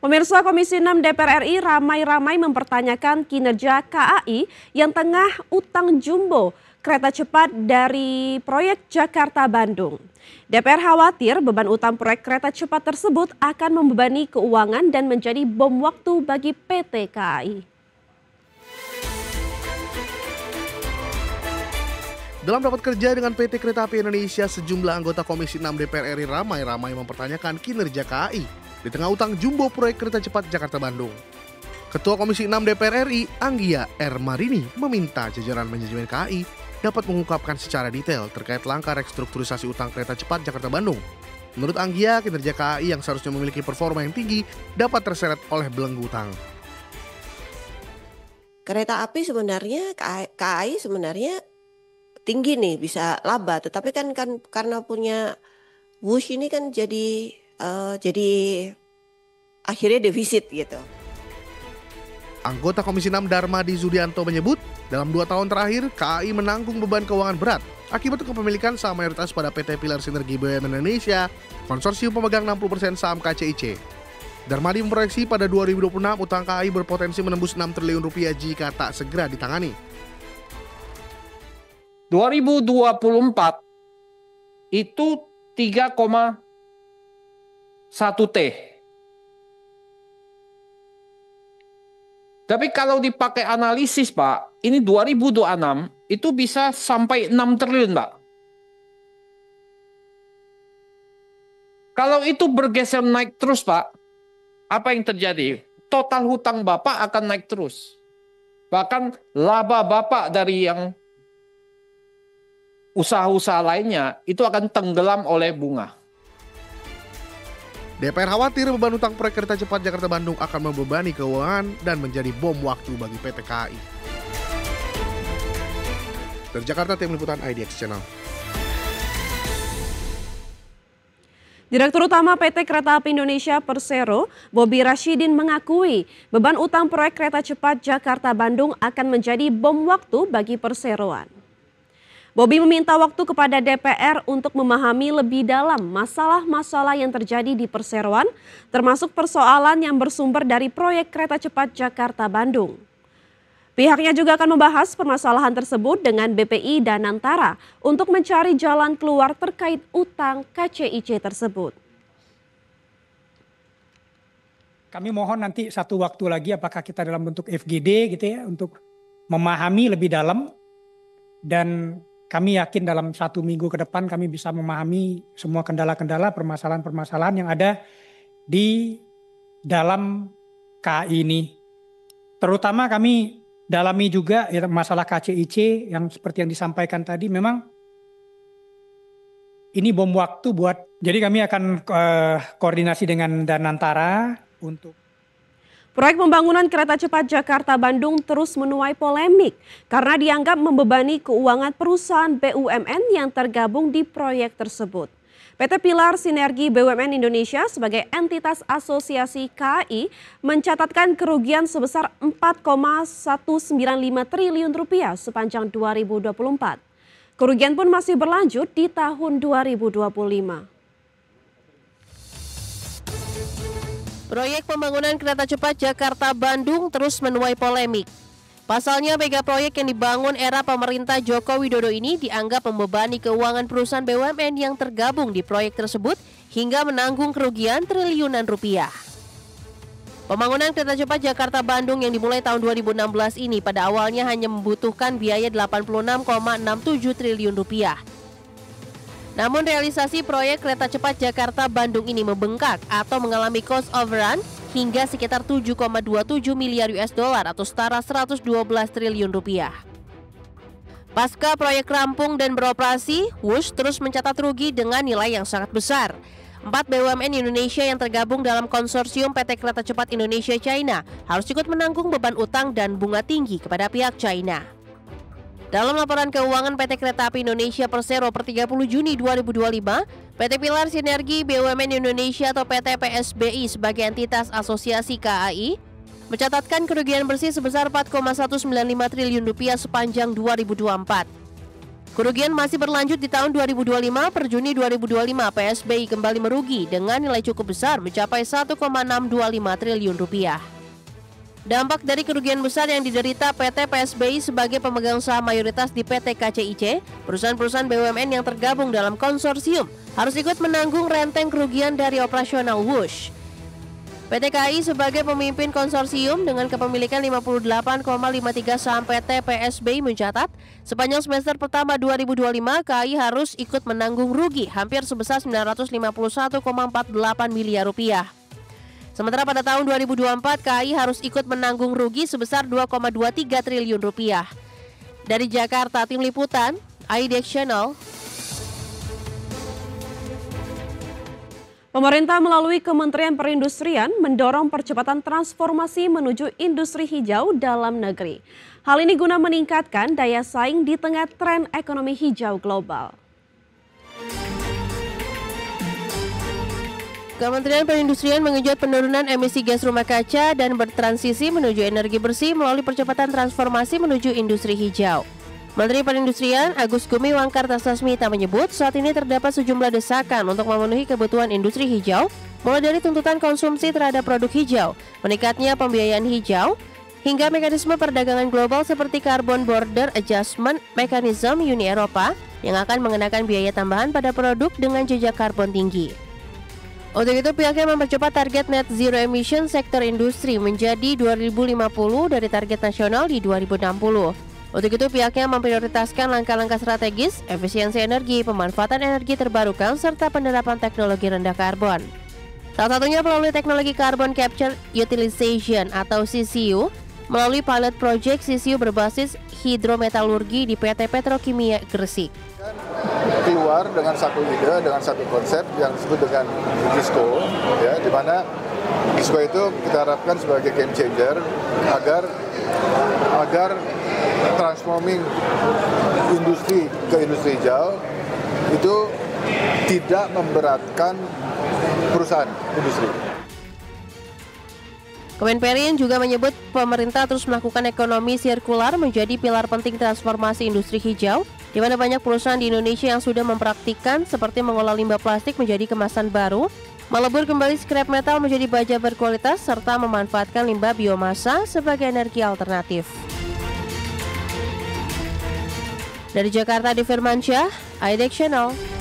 Pemirsa, Komisi 6 DPR RI ramai-ramai mempertanyakan kinerja KAI yang tengah utang jumbo kereta cepat dari proyek Jakarta-Bandung. DPR khawatir beban utang proyek kereta cepat tersebut akan membebani keuangan dan menjadi bom waktu bagi PT KAI. Dalam rapat kerja dengan PT Kereta Api Indonesia, sejumlah anggota Komisi 6 DPR RI ramai-ramai mempertanyakan kinerja KAI di tengah utang jumbo proyek kereta cepat Jakarta-Bandung. Ketua Komisi 6 DPR RI, Anggia R. Marini, meminta jajaran manajemen KAI dapat mengungkapkan secara detail terkait langkah restrukturisasi utang kereta cepat Jakarta-Bandung. Menurut Anggia, kinerja KAI yang seharusnya memiliki performa yang tinggi dapat terseret oleh belenggu utang. Kereta api sebenarnya, KAI sebenarnya tinggi nih, bisa laba, tetapi kan karena punya wush ini kan jadi akhirnya defisit gitu. Anggota Komisi 6 Darmadi Zudianto menyebut, dalam 2 tahun terakhir KAI menanggung beban keuangan berat akibat kepemilikan saham mayoritas pada PT Pilar Sinergi BUMN Indonesia, konsorsium pemegang 60% saham KCIC. Darmadi memproyeksi pada 2026 utang KAI berpotensi menembus 6 triliun rupiah jika tak segera ditangani. 2024 itu 3,1 T. Tapi kalau dipakai analisis, Pak, ini 2026 itu bisa sampai 6 triliun, Pak. Kalau itu bergeser naik terus, Pak, apa yang terjadi? Total hutang Bapak akan naik terus. Bahkan laba Bapak dari yang usaha-usaha lainnya itu akan tenggelam oleh bunga. DPR khawatir beban utang proyek kereta cepat Jakarta-Bandung akan membebani keuangan dan menjadi bom waktu bagi PT KAI. Dari Jakarta, tim liputan IDX Channel. Direktur Utama PT Kereta Api Indonesia Persero, Bobi Rashidin mengakui beban utang proyek kereta cepat Jakarta-Bandung akan menjadi bom waktu bagi perseroan. Bobi meminta waktu kepada DPR untuk memahami lebih dalam masalah-masalah yang terjadi di perseroan, termasuk persoalan yang bersumber dari proyek kereta cepat Jakarta-Bandung. Pihaknya juga akan membahas permasalahan tersebut dengan BPI dan Antara untuk mencari jalan keluar terkait utang KCIC tersebut. Kami mohon nanti satu waktu lagi apakah kita dalam bentuk FGD gitu ya untuk memahami lebih dalam, dan kami yakin dalam 1 minggu ke depan kami bisa memahami semua kendala-kendala, permasalahan-permasalahan yang ada di dalam KAI ini. Terutama kami dalami juga ya, masalah KCIC yang seperti yang disampaikan tadi, memang ini bom waktu jadi kami akan koordinasi dengan Danantara untuk Proyek pembangunan kereta cepat Jakarta-Bandung terus menuai polemik karena dianggap membebani keuangan perusahaan BUMN yang tergabung di proyek tersebut. PT Pilar Sinergi BUMN Indonesia sebagai entitas asosiasi KAI mencatatkan kerugian sebesar 4,195 triliun rupiah sepanjang 2024. Kerugian pun masih berlanjut di tahun 2025. Proyek pembangunan kereta cepat Jakarta-Bandung terus menuai polemik. Pasalnya mega proyek yang dibangun era pemerintah Joko Widodo ini dianggap membebani keuangan perusahaan BUMN yang tergabung di proyek tersebut hingga menanggung kerugian triliunan rupiah. Pembangunan kereta cepat Jakarta-Bandung yang dimulai tahun 2016 ini pada awalnya hanya membutuhkan biaya 86,67 triliun rupiah. Namun realisasi proyek kereta cepat Jakarta-Bandung ini membengkak atau mengalami cost overrun hingga sekitar 7,27 miliar US dollar atau setara 112 triliun rupiah. Pasca proyek rampung dan beroperasi, Wush terus mencatat rugi dengan nilai yang sangat besar. 4 BUMN Indonesia yang tergabung dalam konsorsium PT Kereta Cepat Indonesia China harus ikut menanggung beban utang dan bunga tinggi kepada pihak China. Dalam laporan keuangan PT Kereta Api Indonesia Persero per 30 Juni 2025, PT Pilar Sinergi BUMN Indonesia atau PT PSBI sebagai entitas asosiasi KAI mencatatkan kerugian bersih sebesar 4,195 triliun rupiah sepanjang 2024. Kerugian masih berlanjut di tahun 2025. Per Juni 2025, PSBI kembali merugi dengan nilai cukup besar mencapai 1,625 triliun rupiah. Dampak dari kerugian besar yang diderita PT PSBI sebagai pemegang saham mayoritas di PT KCIC, perusahaan-perusahaan BUMN yang tergabung dalam konsorsium harus ikut menanggung renteng kerugian dari operasional Wush. PT KAI sebagai pemimpin konsorsium dengan kepemilikan 58,53 saham PT PSBI mencatat, sepanjang semester pertama 2025, KAI harus ikut menanggung rugi hampir sebesar 951,48 miliar rupiah. Sementara pada tahun 2024, KAI harus ikut menanggung rugi sebesar 2,23 triliun rupiah. Dari Jakarta, Tim Liputan, IDX Channel. Pemerintah melalui Kementerian Perindustrian mendorong percepatan transformasi menuju industri hijau dalam negeri. Hal ini guna meningkatkan daya saing di tengah tren ekonomi hijau global. Kementerian Perindustrian mengejut penurunan emisi gas rumah kaca dan bertransisi menuju energi bersih melalui percepatan transformasi menuju industri hijau. Menteri Perindustrian Agus Gumiwang Kartasasmita menyebut saat ini terdapat sejumlah desakan untuk memenuhi kebutuhan industri hijau, mulai dari tuntutan konsumsi terhadap produk hijau, meningkatnya pembiayaan hijau, hingga mekanisme perdagangan global seperti Carbon Border Adjustment Mechanism Uni Eropa yang akan mengenakan biaya tambahan pada produk dengan jejak karbon tinggi. Untuk itu pihaknya mempercepat target net zero emission sektor industri menjadi 2050 dari target nasional di 2060. Untuk itu pihaknya memprioritaskan langkah-langkah strategis, efisiensi energi, pemanfaatan energi terbarukan, serta penerapan teknologi rendah karbon. Salah satunya melalui teknologi Carbon Capture Utilization atau CCU, melalui pilot project CCU berbasis hidrometalurgi di PT Petrokimia Gresik. Keluar dengan satu ide, dengan satu konsep yang disebut dengan DISCO, ya, di mana DISCO itu kita harapkan sebagai game changer agar transforming industri ke industri hijau itu tidak memberatkan perusahaan industri. Kemenperin juga menyebut pemerintah terus melakukan ekonomi sirkular menjadi pilar penting transformasi industri hijau, di mana banyak perusahaan di Indonesia yang sudah mempraktikkan seperti mengolah limbah plastik menjadi kemasan baru, melebur kembali scrap metal menjadi baja berkualitas, serta memanfaatkan limbah biomasa sebagai energi alternatif. Dari Jakarta, di Firmansyah, IDX Channel.